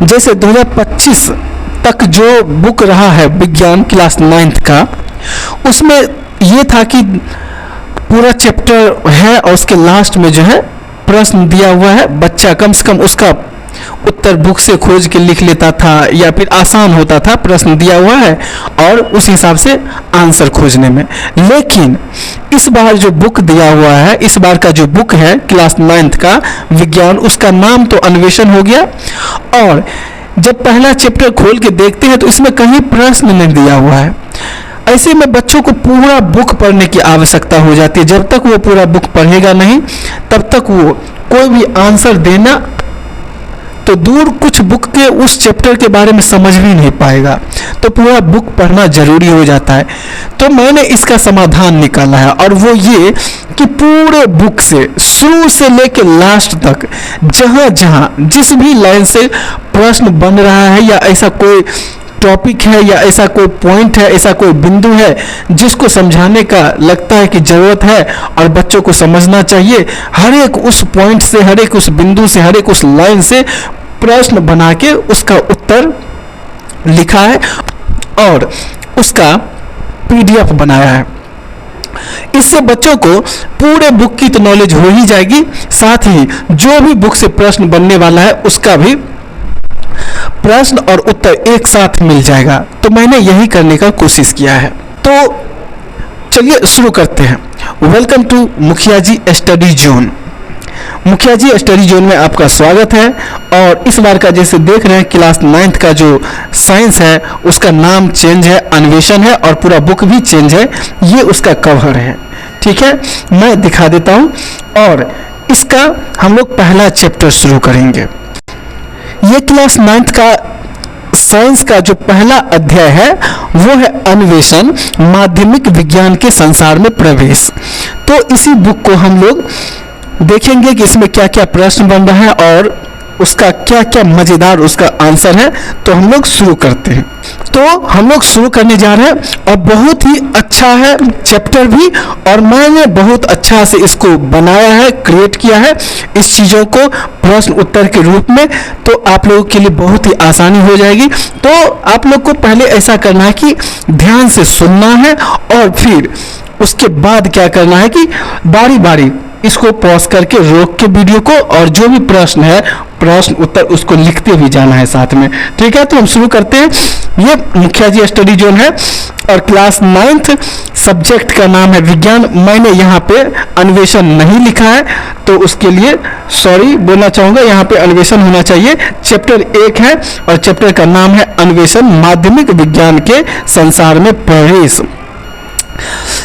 जैसे 2025 तक जो बुक रहा है विज्ञान क्लास 9th का, उसमें ये था कि पूरा चैप्टर है और उसके लास्ट में जो है प्रश्न दिया हुआ है, बच्चा कम से कम उसका उत्तर बुक से खोज के लिख लेता था या फिर आसान होता था, प्रश्न दिया हुआ है और उस हिसाब से आंसर खोजने में। लेकिन इस बार जो बुक दिया हुआ है, इस बार का जो बुक है क्लास 9th का विज्ञान, उसका नाम तो अन्वेषण हो गया, और जब पहला चैप्टर खोल के देखते हैं तो इसमें कहीं प्रश्न नहीं दिया हुआ है। ऐसे में बच्चों को पूरा बुक पढ़ने की आवश्यकता हो जाती है। जब तक वो पूरा बुक पढ़ेगा नहीं, तब तक वो कोई भी आंसर देना तो दूर, कुछ बुक के उस चैप्टर के बारे में समझ भी नहीं पाएगा। तो पूरा बुक पढ़ना जरूरी हो जाता है। तो मैंने इसका समाधान निकाला है, और वो ये कि पूरे बुक से शुरू से लेकर लास्ट तक जहाँ जहाँ जिस भी लाइन से प्रश्न बन रहा है, या ऐसा कोई टॉपिक है, या ऐसा कोई पॉइंट है, ऐसा कोई बिंदु है जिसको समझाने का लगता है कि ज़रूरत है और बच्चों को समझना चाहिए, हर एक उस पॉइंट से, हर एक उस बिंदु से, हर एक उस लाइन से प्रश्न बना के उसका उत्तर लिखा है और उसका PDF बनाया है। इससे बच्चों को पूरे बुक की तो नॉलेज हो ही जाएगी, साथ ही जो भी बुक से प्रश्न बनने वाला है उसका भी प्रश्न और उत्तर एक साथ मिल जाएगा। तो मैंने यही करने का कोशिश किया है। तो चलिए शुरू करते हैं। वेलकम टू मुखिया जी स्टडी जोन। मुखिया जी स्टडी जोन में आपका स्वागत है। और इस बार का जैसे देख रहे हैं क्लास 9th का जो साइंस है उसका नाम चेंज है, अन्वेषण है, और पूरा बुक भी चेंज है। ये उसका कवर है, ठीक है, मैं दिखा देता हूँ। और इसका हम लोग पहला चैप्टर शुरू करेंगे। ये क्लास 9th का साइंस का जो पहला अध्याय है वो है अन्वेषण, माध्यमिक विज्ञान के संसार में प्रवेश। तो इसी बुक को हम लोग देखेंगे कि इसमें क्या क्या प्रश्न बन रहा है और उसका क्या क्या मज़ेदार उसका आंसर है। तो हम लोग शुरू करते हैं। तो हम लोग शुरू करने जा रहे हैं, और बहुत ही अच्छा है चैप्टर भी, और मैंने बहुत अच्छा से इसको बनाया है, क्रिएट किया है इस चीज़ों को प्रश्न उत्तर के रूप में। तो आप लोगों के लिए बहुत ही आसानी हो जाएगी। तो आप लोग को पहले ऐसा करना है कि ध्यान से सुनना है, और फिर उसके बाद क्या करना है कि बारी बारी इसको पॉज करके रोक के वीडियो को, और जो भी प्रश्न है प्रश्न उत्तर उसको लिखते भी जाना है साथ में, ठीक है। तो हम शुरू करते हैं। ये मुखिया जी स्टडी जोन है और क्लास 9th सब्जेक्ट का नाम है विज्ञान। मैंने यहाँ पे अन्वेषण नहीं लिखा है, तो उसके लिए सॉरी बोलना चाहूँगा। यहाँ पे अन्वेषण होना चाहिए। चैप्टर 1 है और चैप्टर का नाम है अन्वेषण, माध्यमिक विज्ञान के संसार में प्रवेश।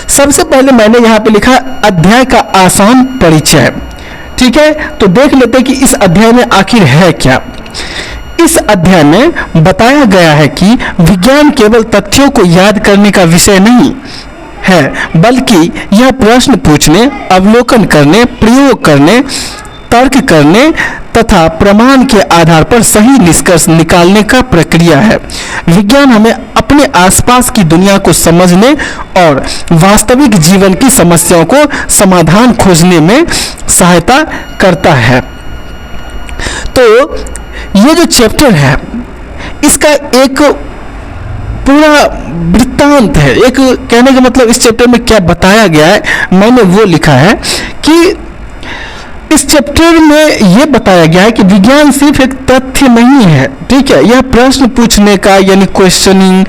सबसे पहले मैंने यहाँ पे लिखा अध्याय का आसान परिचय, ठीक है। तो देख लेते हैं कि इस अध्याय में आखिर है क्या। इस अध्याय में बताया गया है कि विज्ञान केवल तथ्यों को याद करने का विषय नहीं है, बल्कि यह प्रश्न पूछने, अवलोकन करने, प्रयोग करने, तर्क करने तथा प्रमाण के आधार पर सही निष्कर्ष निकालने का प्रक्रिया है। विज्ञान हमें अपने आसपास की दुनिया को समझने और वास्तविक जीवन की समस्याओं को समाधान खोजने में सहायता करता है। तो ये जो चैप्टर है इसका एक पूरा वृत्तांत है। एक कहने का मतलब इस चैप्टर में क्या बताया गया है, मैंने वो लिखा है कि इस चैप्टर में यह बताया गया है कि विज्ञान सिर्फ एक तथ्य नहीं है, ठीक है। यह प्रश्न पूछने का यानी क्वेश्चनिंग,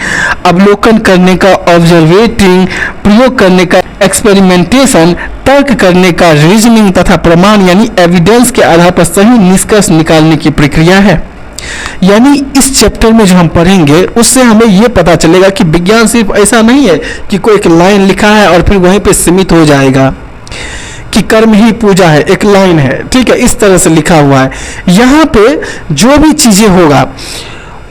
अवलोकन करने का ऑब्जर्वेटिंग, प्रयोग करने का एक्सपेरिमेंटेशन, तर्क करने का रीजनिंग तथा प्रमाण यानी एविडेंस के आधार पर सही निष्कर्ष निकालने की प्रक्रिया है। यानी इस चैप्टर में जो हम पढ़ेंगे उससे हमें यह पता चलेगा कि विज्ञान सिर्फ ऐसा नहीं है कि कोई एक लाइन लिखा है और फिर वहीं पे सीमित हो जाएगा, कि कर्म ही पूजा है, एक लाइन है, ठीक है, इस तरह से लिखा हुआ है। यहाँ पे जो भी चीज़ें होगा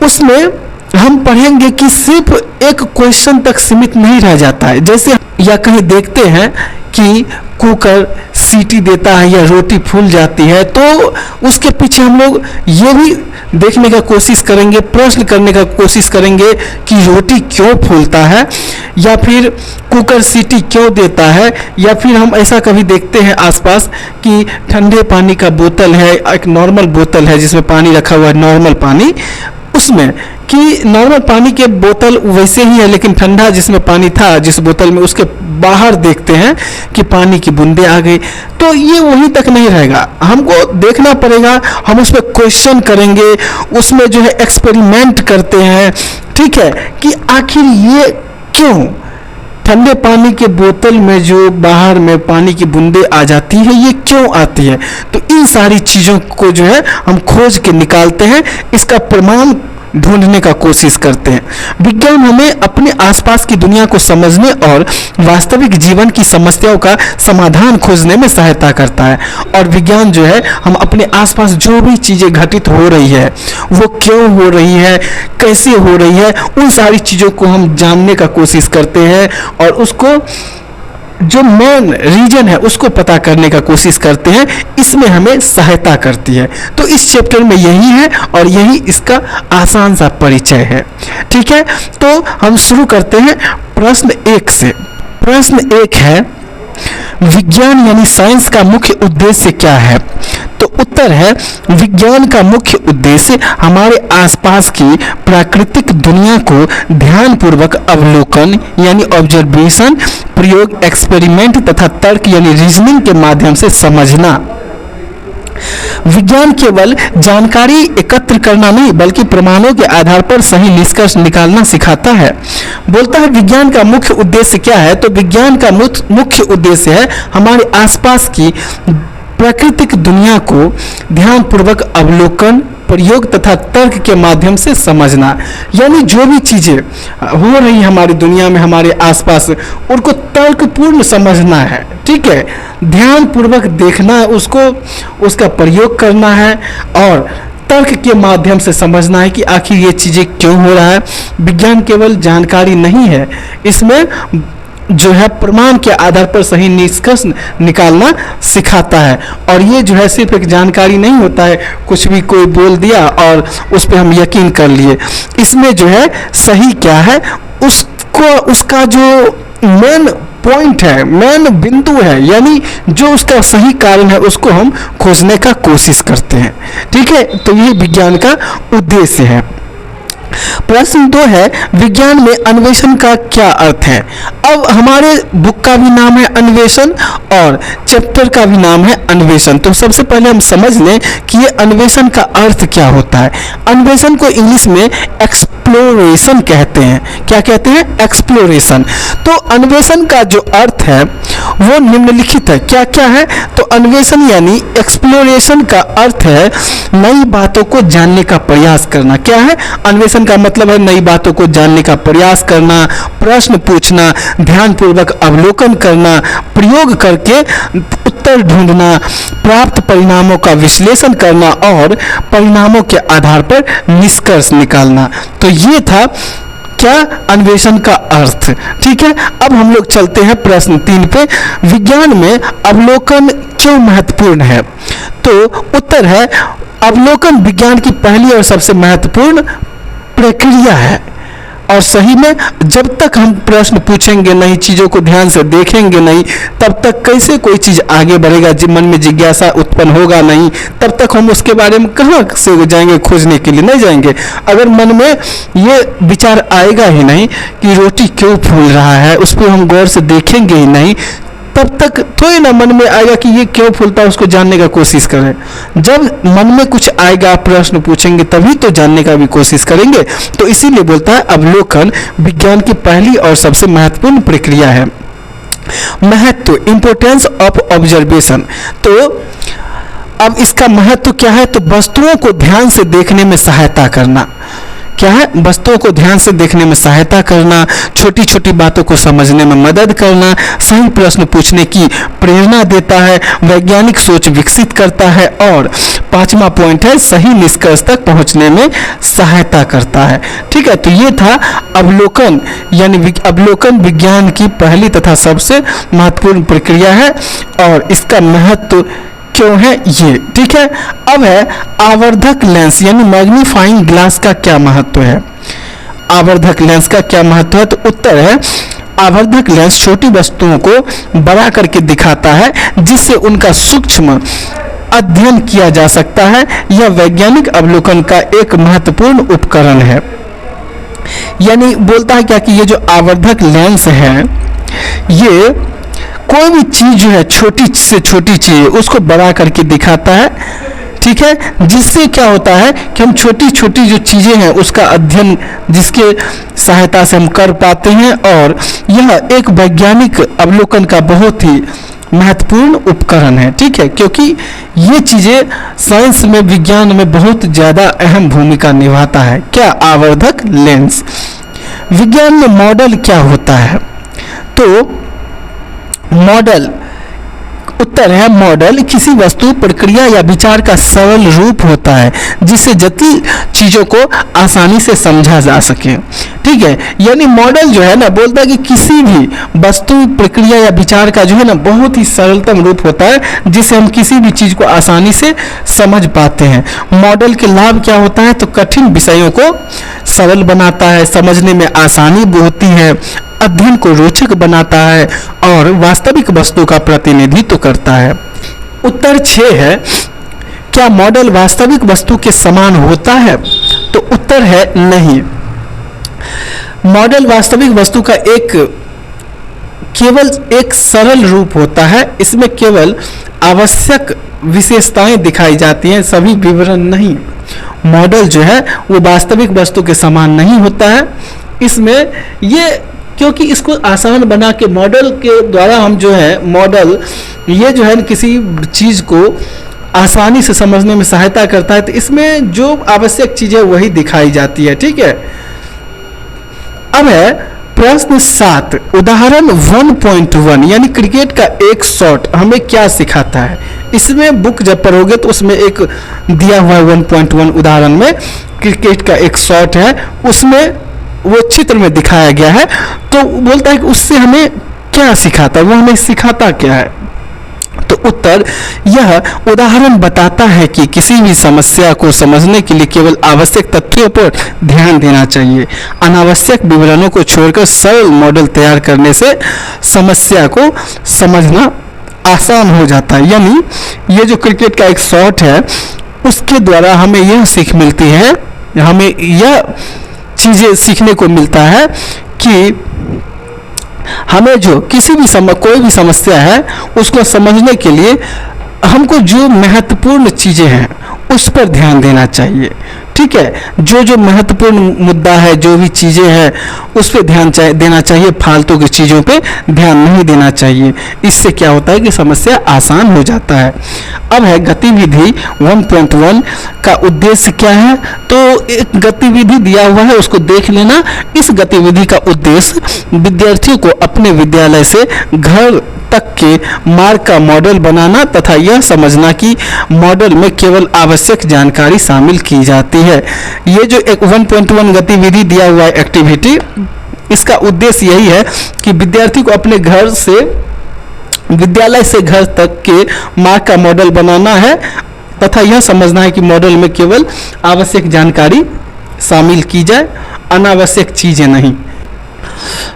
उसमें हम पढ़ेंगे कि सिर्फ एक क्वेश्चन तक सीमित नहीं रह जाता है। जैसे या कहीं देखते हैं कि कुकर सीटी देता है या रोटी फूल जाती है, तो उसके पीछे हम लोग ये भी देखने का कोशिश करेंगे, प्रश्न करने का कोशिश करेंगे कि रोटी क्यों फूलता है, या फिर कुकर सीटी क्यों देता है, या फिर हम ऐसा कभी देखते हैं आसपास कि ठंडे पानी का बोतल है, एक नॉर्मल बोतल है जिसमें पानी रखा हुआ है, नॉर्मल पानी, उसमें कि नॉर्मल पानी के बोतल वैसे ही है लेकिन ठंडा जिसमें पानी था जिस बोतल में, उसके बाहर देखते हैं कि पानी की बूंदें आ गई। तो ये वहीं तक नहीं रहेगा, हमको देखना पड़ेगा, हम उस पर क्वेश्चन करेंगे, उसमें जो है एक्सपेरिमेंट करते हैं, ठीक है, कि आखिर ये क्यों ठंडे पानी के बोतल में जो बाहर में पानी की बूंदें आ जाती है, ये क्यों आती है। तो इन सारी चीज़ों को जो है हम खोज के निकालते हैं, इसका प्रमाण ढूंढने का कोशिश करते हैं। विज्ञान हमें अपने आसपास की दुनिया को समझने और वास्तविक जीवन की समस्याओं का समाधान खोजने में सहायता करता है। और विज्ञान जो है, हम अपने आसपास जो भी चीज़ें घटित हो रही है, वो क्यों हो रही है, कैसे हो रही है, उन सारी चीज़ों को हम जानने का कोशिश करते हैं और उसको जो मेन रीजन है उसको पता करने का कोशिश करते हैं, इसमें हमें सहायता करती है। तो इस चैप्टर में यही है और यही इसका आसान सा परिचय है, ठीक है। तो हम शुरू करते हैं प्रश्न 1 से। प्रश्न 1 है, विज्ञान यानी साइंस का मुख्य उद्देश्य क्या है। तो उत्तर है, विज्ञान का मुख्य उद्देश्य हमारे आसपास की प्राकृतिक दुनिया को ध्यानपूर्वक अवलोकन यानी ऑब्जर्वेशन, प्रयोग एक्सपेरिमेंट तथा तर्क यानी रीजनिंग के माध्यम से समझना। विज्ञान केवल जानकारी एकत्र करना नहीं बल्कि प्रमाणों के आधार पर सही निष्कर्ष निकालना सिखाता है। बोलता है विज्ञान का मुख्य उद्देश्य क्या है। तो विज्ञान का मुख्य उद्देश्य है हमारे आसपास की प्राकृतिक दुनिया को ध्यानपूर्वक अवलोकन, प्रयोग तथा तर्क के माध्यम से समझना। यानी जो भी चीज़ें हो रही हैं हमारी दुनिया में, हमारे आसपास, उनको तर्कपूर्ण समझना है, ठीक है, ध्यानपूर्वक देखना है उसको, उसका प्रयोग करना है और तर्क के माध्यम से समझना है कि आखिर ये चीज़ें क्यों हो रहा है। विज्ञान केवल जानकारी नहीं है, इसमें जो है प्रमाण के आधार पर सही निष्कर्ष निकालना सिखाता है। और ये जो है सिर्फ एक जानकारी नहीं होता है, कुछ भी कोई बोल दिया और उस पर हम यकीन कर लिए। इसमें जो है सही क्या है, उसको, उसका जो मेन पॉइंट है, मेन बिंदु है, यानी जो उसका सही कारण है, उसको हम खोजने का कोशिश करते हैं, ठीक है। तो ये विज्ञान का उद्देश्य है। प्रश्न 2 है, विज्ञान में अन्वेषण का क्या अर्थ है। अब हमारे बुक का भी नाम है अन्वेषण और चैप्टर का भी नाम है अन्वेषण। तो सबसे पहले हम समझ लें कि ये अन्वेषण का अर्थ क्या होता है। अन्वेषण को इंग्लिश में एक्सप्लोरेशन कहते हैं। क्या कहते हैं? एक्सप्लोरेशन। तो अन्वेषण का जो अर्थ है वो निम्नलिखित है। क्या क्या है? तो अन्वेषण यानी एक्सप्लोरेशन का अर्थ है नई बातों को जानने का प्रयास करना। क्या है? अन्वेषण का मतलब है नई बातों को जानने का प्रयास करना, प्रश्न पूछना, ध्यानपूर्वक अवलोकन करना, प्रयोग करके उत्तर ढूंढना, प्राप्त परिणामों का विश्लेषण करना और परिणामों के आधार पर निष्कर्ष निकालना। तो ये था क्या अन्वेषण का अर्थ। ठीक है, अब हम लोग चलते हैं प्रश्न 3 पे। विज्ञान में अवलोकन क्यों महत्वपूर्ण है? तो उत्तर है अवलोकन विज्ञान की पहली और सबसे महत्वपूर्ण प्रक्रिया है। और सही में जब तक हम प्रश्न पूछेंगे नहीं, चीज़ों को ध्यान से देखेंगे नहीं, तब तक कैसे कोई चीज़ आगे बढ़ेगा। जब मन में जिज्ञासा उत्पन्न होगा नहीं, तब तक हम उसके बारे में कहाँ से जाएंगे खोजने के लिए? नहीं जाएंगे। अगर मन में ये विचार आएगा ही नहीं कि रोटी क्यों फूल रहा है, उस पर हम गौर से देखेंगे ही नहीं, तब तक थोड़ी ना मन में आएगा कि ये क्यों फूलता है, उसको जानने का कोशिश करें। जब मन में कुछ आएगा, प्रश्न पूछेंगे, तभी तो जानने का भी कोशिश करेंगे। तो इसीलिए बोलता है अवलोकन विज्ञान की पहली और सबसे महत्वपूर्ण प्रक्रिया है। महत्व, इंपोर्टेंस ऑफ ऑब्जर्वेशन। तो अब इसका महत्व क्या है? तो वस्तुओं को ध्यान से देखने में सहायता करना। क्या है, वस्तुओं को ध्यान से देखने में सहायता करना, छोटी छोटी बातों को समझने में मदद करना, सही प्रश्न पूछने की प्रेरणा देता है, वैज्ञानिक सोच विकसित करता है, और पांचवा पॉइंट है सही निष्कर्ष तक पहुंचने में सहायता करता है। ठीक है, तो ये था अवलोकन, यानी अवलोकन विज्ञान की पहली तथा सबसे महत्वपूर्ण प्रक्रिया है और इसका महत्व क्यों है ये। ठीक है, अब है आवर्धक लेंस यानी मैग्नीफाइंग ग्लास का क्या महत्व है। आवर्धक लेंस का क्या महत्व है, तो उत्तर है आवर्धक लेंस छोटी वस्तुओं को बड़ा करके दिखाता है जिससे उनका सूक्ष्म अध्ययन किया जा सकता है। यह वैज्ञानिक अवलोकन का एक महत्वपूर्ण उपकरण है। यानी बोलता है क्या कि ये जो आवर्धक लेंस है, ये कोई भी चीज जो है छोटी से छोटी चीज उसको बड़ा करके दिखाता है। ठीक है, जिससे क्या होता है कि हम छोटी छोटी जो चीजें हैं उसका अध्ययन जिसके सहायता से हम कर पाते हैं, और यह एक वैज्ञानिक अवलोकन का बहुत ही महत्वपूर्ण उपकरण है। ठीक है, क्योंकि ये चीजें साइंस में, विज्ञान में बहुत ज़्यादा अहम भूमिका निभाता है। क्या, आवर्धक लेंस। विज्ञान में मॉडल क्या होता है, तो मॉडल, उत्तर है मॉडल किसी वस्तु, प्रक्रिया या विचार का सरल रूप होता है जिससे जटिल चीजों को आसानी से समझा जा सके। ठीक है, यानी मॉडल जो है ना, बोलता है कि किसी भी वस्तु, प्रक्रिया या विचार का जो है ना बहुत ही सरलतम रूप होता है जिससे हम किसी भी चीज को आसानी से समझ पाते हैं। मॉडल के लाभ क्या होता है, तो कठिन विषयों को सरल बनाता है, समझने में आसानी होती है, अध्ययन को रोचक बनाता है और वास्तविक वस्तु का प्रतिनिधित्व करता है। उत्तर 6 है, क्या मॉडल वास्तविक वस्तु के समान होता है, तो उत्तर है नहीं। मॉडल वास्तविक वस्तु का केवल एक सरल रूप होता है, इसमें केवल आवश्यक विशेषताएं दिखाई जाती हैं, सभी विवरण नहीं। मॉडल जो है वो वास्तविक वस्तु के समान नहीं होता है। इसमें ये, क्योंकि इसको आसान बना के मॉडल के द्वारा हम जो है, मॉडल ये जो है किसी चीज़ को आसानी से समझने में सहायता करता है, तो इसमें जो आवश्यक चीज़ें वही दिखाई जाती है। ठीक है, अब है प्रश्न 7, उदाहरण 1.1 यानी क्रिकेट का एक शॉट हमें क्या सिखाता है। इसमें बुक जब पढ़ोगे तो उसमें एक दिया हुआ 1.1 उदाहरण में क्रिकेट का एक शॉट है, उसमें वो चित्र में दिखाया गया है, तो बोलता है कि उससे हमें क्या सिखाता है, वो हमें सिखाता क्या है। तो उत्तर, यह उदाहरण बताता है कि किसी भी समस्या को समझने के लिए केवल आवश्यक तथ्यों पर ध्यान देना चाहिए। अनावश्यक विवरणों को छोड़कर सरल मॉडल तैयार करने से समस्या को समझना आसान हो जाता है। यानी ये जो क्रिकेट का एक शॉट है उसके द्वारा हमें यह सीख मिलती है, हमें यह चीज़ें सीखने को मिलता है कि हमें जो किसी भी कोई भी समस्या है उसको समझने के लिए हमको जो महत्वपूर्ण चीज़ें हैं उस पर ध्यान देना चाहिए। ठीक है, जो जो महत्वपूर्ण मुद्दा है, जो भी चीज़ें हैं उस पर ध्यान देना चाहिए, फालतू की चीज़ों पे ध्यान नहीं देना चाहिए। इससे क्या होता है कि समस्या आसान हो जाता है। अब है गतिविधि 1.1 का उद्देश्य क्या है, तो एक गतिविधि दिया हुआ है उसको देख लेना। इस गतिविधि का उद्देश्य विद्यार्थियों को अपने विद्यालय से घर तक के मार्ग का मॉडल बनाना तथा यह समझना कि मॉडल में केवल आवश्यक जानकारी शामिल की जाती है। ये जो एक 1.1 गतिविधि दिया हुआ है एक्टिविटी, इसका उद्देश्य यही है कि विद्यार्थी को अपने घर से, विद्यालय से घर तक के मार्ग का मॉडल बनाना है तथा यह समझना है कि मॉडल में केवल आवश्यक जानकारी शामिल की जाए, अनावश्यक चीजें नहीं।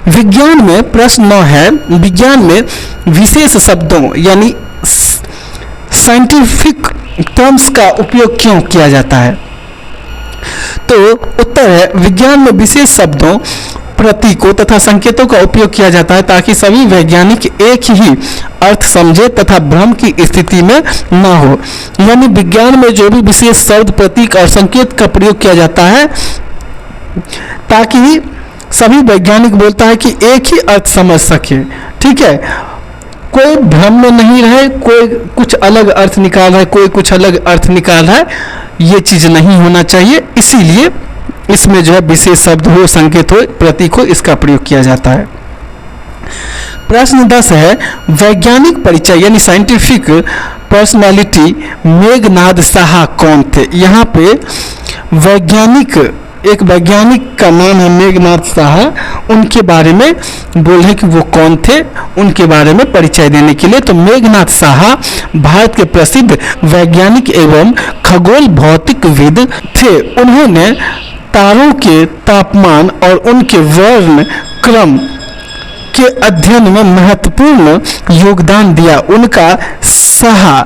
विज्ञान में प्रश्न 9 है, विज्ञान में विशेष शब्दों यानी साइंटिफिक टर्म्स का उपयोग क्यों किया जाता है। तो उत्तर है, विज्ञान में विशेष शब्दों, प्रतीकों तथा संकेतों का उपयोग किया जाता है ताकि सभी वैज्ञानिक एक ही अर्थ समझे तथा भ्रम की स्थिति में न हो। यानी विज्ञान में जो भी विशेष शब्द, प्रतीक और संकेत का प्रयोग किया जाता है ताकि सभी वैज्ञानिक बोलता है कि एक ही अर्थ समझ सके। ठीक है, कोई भ्रम में नहीं रहे, कोई कुछ अलग अर्थ निकाल रहा है, कोई कुछ अलग अर्थ निकाल रहा है, ये चीज़ नहीं होना चाहिए। इसीलिए इसमें जो है विशेष शब्द हो, संकेत हो, प्रतीक हो, इसका प्रयोग किया जाता है। प्रश्न 10 है वैज्ञानिक परिचय यानी साइंटिफिक पर्सनालिटी मेघनाद साहा कौन थे। यहाँ पे वैज्ञानिक, एक वैज्ञानिक का नाम है मेघनाद साहा, उनके बारे में बोल रहे कि वो कौन थे, उनके बारे में परिचय देने के लिए। तो मेघनाद साहा भारत के प्रसिद्ध वैज्ञानिक एवं खगोल भौतिकविद थे। उन्होंने तारों के तापमान और उनके वर्ण क्रम के अध्ययन में महत्वपूर्ण योगदान दिया। उनका साहा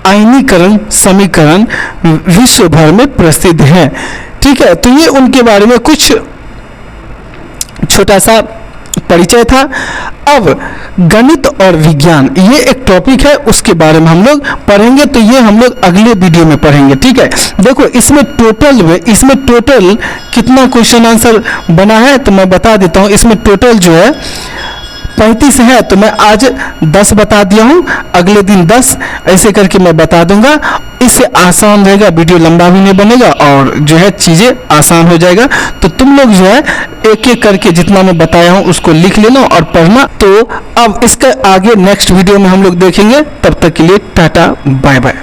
आयनीकरण समीकरण विश्व भर में प्रसिद्ध है। ठीक है, तो ये उनके बारे में कुछ छोटा सा परिचय था। अब गणित और विज्ञान, ये एक टॉपिक है, उसके बारे में हम लोग पढ़ेंगे। तो ये हम लोग अगले वीडियो में पढ़ेंगे। ठीक है, देखो इसमें टोटल कितना क्वेश्चन आंसर बना है तो मैं बता देता हूँ। इसमें टोटल जो है 35 है, तो मैं आज 10 बता दिया हूँ, अगले दिन 10, ऐसे करके मैं बता दूंगा। इससे आसान रहेगा, वीडियो लंबा भी नहीं बनेगा और जो है चीज़ें आसान हो जाएगा। तो तुम लोग जो है एक एक करके जितना मैं बताया हूँ उसको लिख लेना और पढ़ना। तो अब इसके आगे नेक्स्ट वीडियो में हम लोग देखेंगे। तब तक के लिए टाटा बाय बाय।